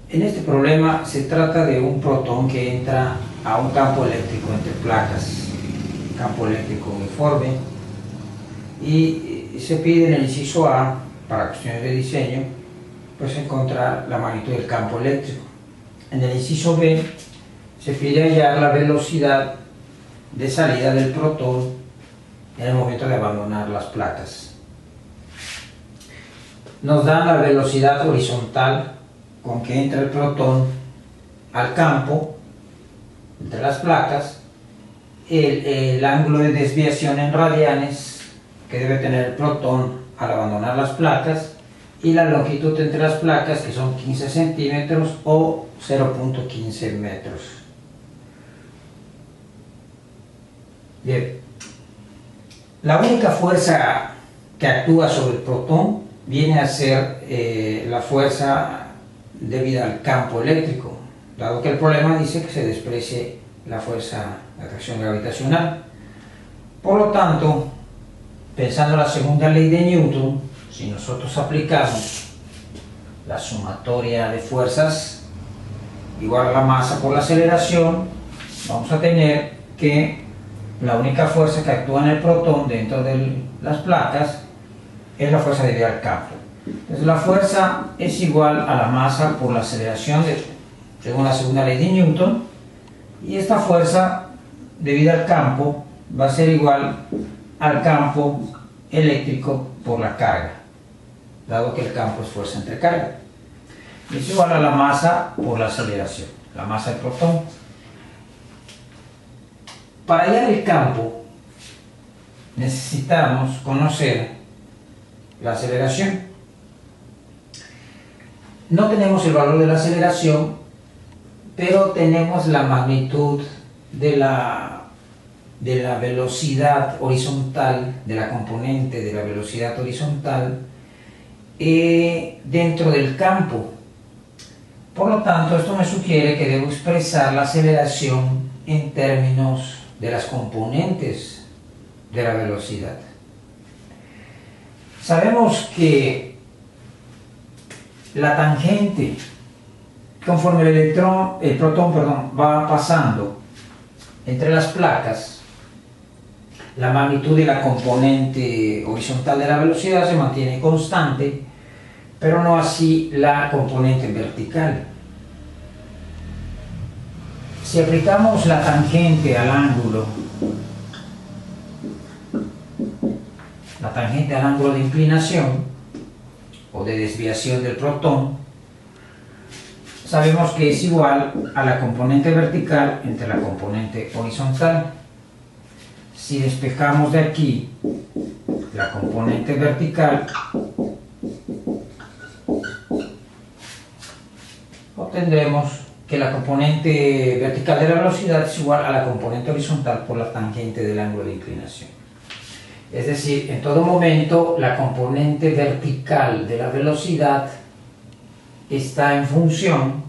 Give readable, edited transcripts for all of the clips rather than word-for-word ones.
En este problema se trata de un protón que entra a un campo eléctrico entre placas, campo eléctrico uniforme, y se pide en el inciso A, para cuestiones de diseño, pues encontrar la magnitud del campo eléctrico. En el inciso B se pide hallar la velocidad de salida del protón en el momento de abandonar las placas. Nos dan la velocidad horizontal con que entra el protón al campo entre las placas, el ángulo de desviación en radianes que debe tener el protón al abandonar las placas y la longitud entre las placas, que son 15 centímetros o 0.15 metros. Bien, la única fuerza que actúa sobre el protón viene a ser la fuerza debida al campo eléctrico, dado que el problema dice que se desprecie la fuerza de atracción gravitacional. Por lo tanto, pensando en la segunda ley de Newton, si nosotros aplicamos la sumatoria de fuerzas igual a la masa por la aceleración, vamos a tener que la única fuerza que actúa en el protón dentro de las placas es la fuerza debida al campo. Entonces la fuerza es igual a la masa por la aceleración según la segunda ley de Newton, y esta fuerza debida al campo va a ser igual al campo eléctrico por la carga, dado que el campo es fuerza entre carga. Es igual a la masa por la aceleración, la masa del protón. Para hallar el campo necesitamos conocer la aceleración. No tenemos el valor de la aceleración, pero tenemos la magnitud de la velocidad horizontal, de la componente de la velocidad horizontal dentro del campo. Por lo tanto, esto me sugiere que debo expresar la aceleración en términos de las componentes de la velocidad. Sabemos que la tangente, conforme el protón va pasando entre las placas, la magnitud de la componente horizontal de la velocidad se mantiene constante, pero no así la componente vertical. Si aplicamos la tangente al ángulo, de inclinación o de desviación del protón, sabemos que es igual a la componente vertical entre la componente horizontal. Si despejamos de aquí la componente vertical, obtendremos que la componente vertical de la velocidad es igual a la componente horizontal por la tangente del ángulo de inclinación. Es decir, en todo momento la componente vertical de la velocidad está en función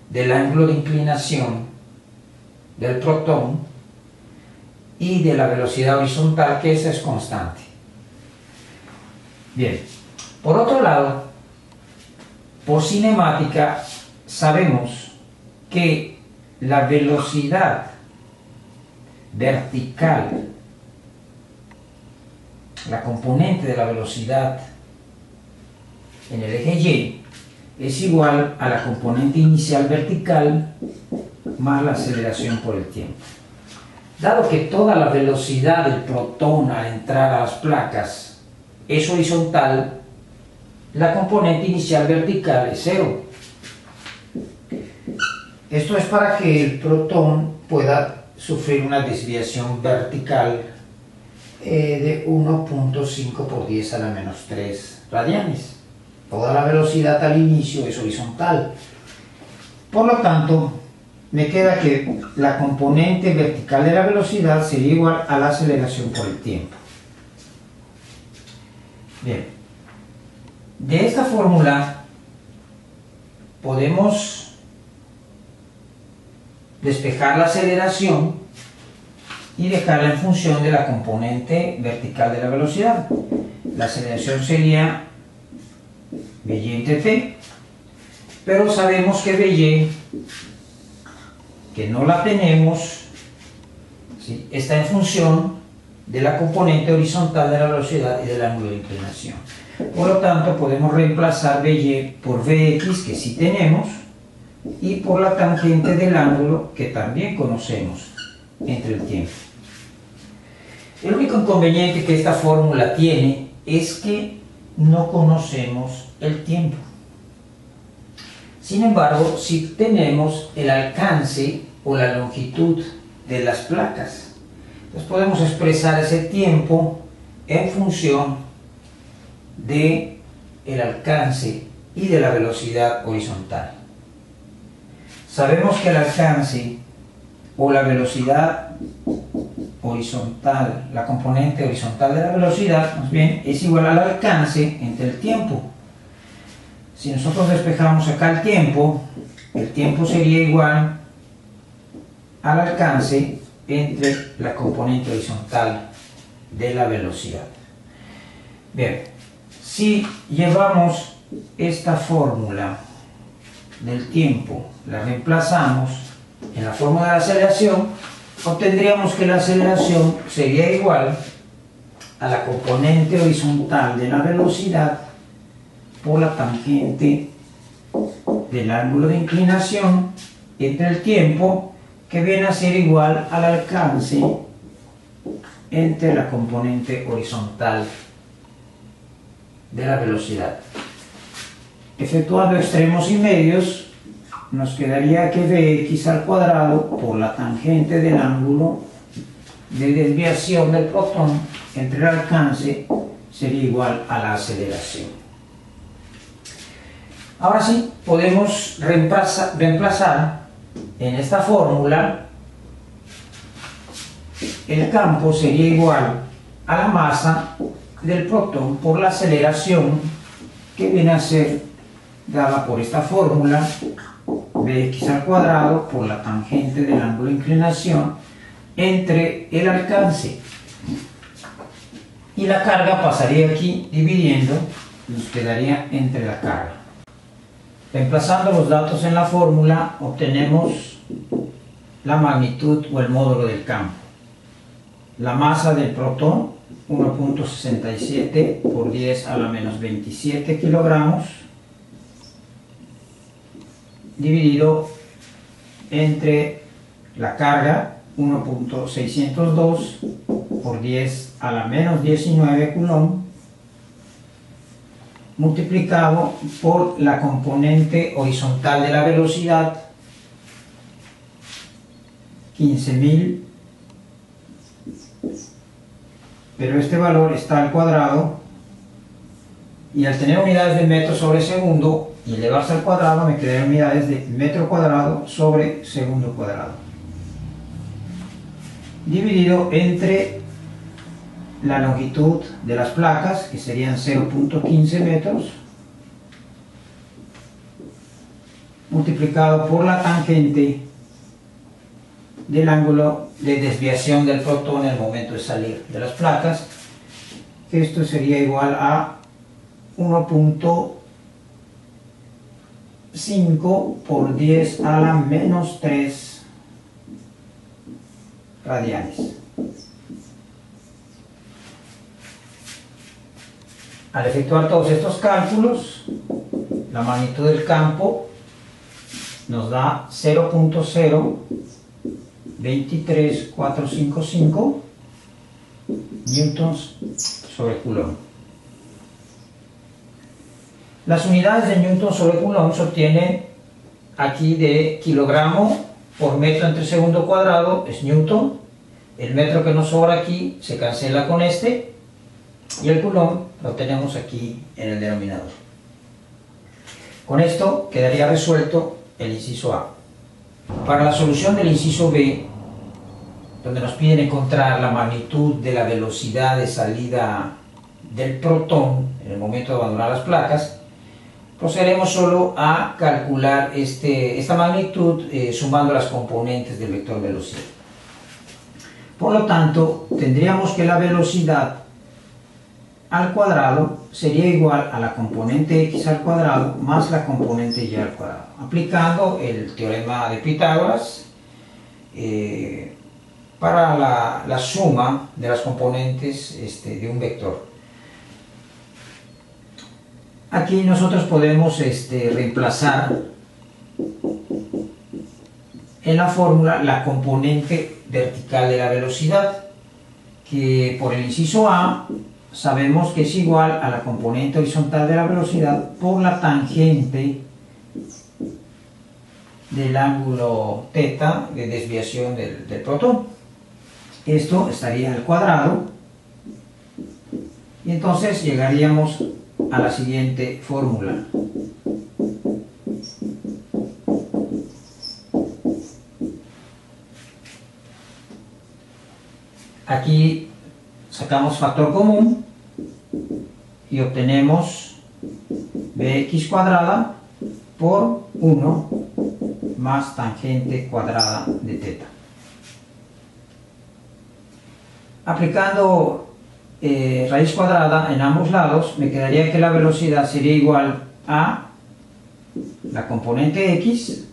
del ángulo de inclinación del protón y de la velocidad horizontal, que esa es constante. Bien, por otro lado, por cinemática sabemos que la velocidad vertical, la componente de la velocidad en el eje Y, es igual a la componente inicial vertical más la aceleración por el tiempo. Dado que toda la velocidad del protón al entrar a las placas es horizontal, la componente inicial vertical es 0. Esto es para que el protón pueda sufrir una desviación vertical de 1.5 por 10 a la menos 3 radianes. Toda la velocidad al inicio es horizontal. Por lo tanto, me queda que la componente vertical de la velocidad sería igual a la aceleración por el tiempo. Bien, de esta fórmula podemos despejar la aceleración y dejarla en función de la componente vertical de la velocidad. La aceleración sería v entre t, pero sabemos que Vy, que no la tenemos, ¿sí?, está en función de la componente horizontal de la velocidad y del ángulo de inclinación. Por lo tanto, podemos reemplazar Vy por Vx, que sí tenemos, y por la tangente del ángulo, que también conocemos, entre el tiempo. El único inconveniente que esta fórmula tiene es que no conocemos el tiempo. Sin embargo, sí tenemos el alcance o la longitud de las placas. Entonces podemos expresar ese tiempo en función del alcance y de la velocidad horizontal. Sabemos que el alcance o la velocidad horizontal, la componente horizontal de la velocidad, más bien, es igual al alcance entre el tiempo. Si nosotros despejamos acá el tiempo sería igual al alcance entre la componente horizontal de la velocidad. Bien, si llevamos esta fórmula del tiempo, la reemplazamos en la fórmula de la aceleración, obtendríamos que la aceleración sería igual a la componente horizontal de la velocidad por la tangente del ángulo de inclinación entre el tiempo, que viene a ser igual al alcance entre la componente horizontal de la velocidad. Efectuando extremos y medios, nos quedaría que Vx al cuadrado por la tangente del ángulo de desviación del protón entre el alcance sería igual a la aceleración. Ahora sí, podemos reemplazar en esta fórmula. El campo sería igual a la masa del protón por la aceleración, que viene a ser dada por esta fórmula, Vx al cuadrado por la tangente del ángulo de inclinación entre el alcance. Y la carga pasaría aquí dividiendo, nos quedaría entre la carga. Reemplazando los datos en la fórmula, obtenemos la magnitud o el módulo del campo. La masa del protón, 1.67 por 10 a la menos 27 kilogramos, dividido entre la carga, 1.602 por 10 a la menos 19 coulomb, multiplicado por la componente horizontal de la velocidad, 15.000, pero este valor está al cuadrado, y al tener unidades de metro sobre segundo y elevarse al cuadrado, me quedan unidades de metro cuadrado sobre segundo cuadrado, dividido entre la longitud de las placas, que serían 0.15 metros, multiplicado por la tangente del ángulo de desviación del protón en el momento de salir de las placas, que esto sería igual a 1.5 por 10 a la menos 3 radianes. Al efectuar todos estos cálculos, la magnitud del campo nos da 0.023455 newtons sobre coulomb. Las unidades de newton sobre coulomb se obtienen aquí de kilogramo por metro entre segundo cuadrado, es newton. El metro que nos sobra aquí se cancela con este, y el coulomb lo tenemos aquí en el denominador. Con esto quedaría resuelto el inciso A. Para la solución del inciso B, donde nos piden encontrar la magnitud de la velocidad de salida del protón en el momento de abandonar las placas, procederemos solo a calcular esta magnitud sumando las componentes del vector velocidad. Por lo tanto, tendríamos que la velocidad al cuadrado sería igual a la componente x al cuadrado más la componente y al cuadrado, aplicando el teorema de Pitágoras para la suma de las componentes de un vector. Aquí nosotros podemos reemplazar en la fórmula la componente vertical de la velocidad, que por el inciso A sabemos que es igual a la componente horizontal de la velocidad por la tangente del ángulo θ de desviación del protón. Esto estaría al cuadrado y entonces llegaríamos a la siguiente fórmula. Aquí sacamos factor común y obtenemos bx cuadrada por 1 más tangente cuadrada de θ. Aplicando raíz cuadrada en ambos lados, me quedaría que la velocidad sería igual a la componente x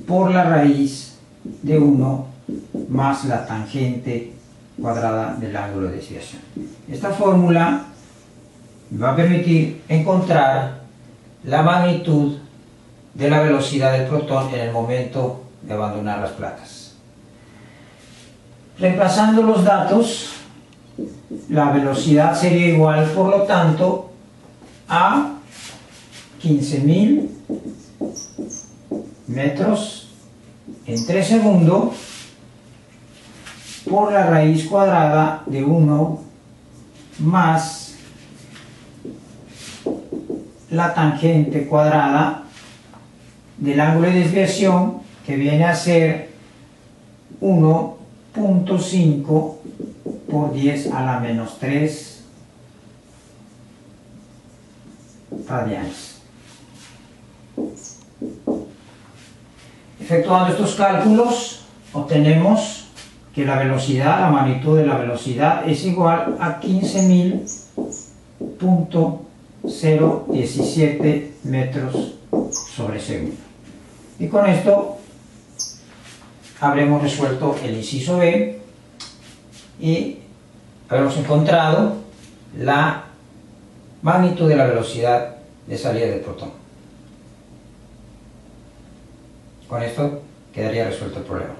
por la raíz de 1 más la tangente cuadrada del ángulo de desviación. Esta fórmula me va a permitir encontrar la magnitud de la velocidad del protón en el momento de abandonar las placas. Reemplazando los datos, la velocidad sería igual, por lo tanto, a 15.000 metros en 3 segundos por la raíz cuadrada de 1 más la tangente cuadrada del ángulo de desviación, que viene a ser 1.5 por 10 a la menos 3 radianes. Efectuando estos cálculos, obtenemos que la velocidad, la magnitud de la velocidad es igual a 15.017 metros sobre segundo. Y con esto habremos resuelto el inciso B y habremos encontrado la magnitud de la velocidad de salida del protón. Con esto quedaría resuelto el problema.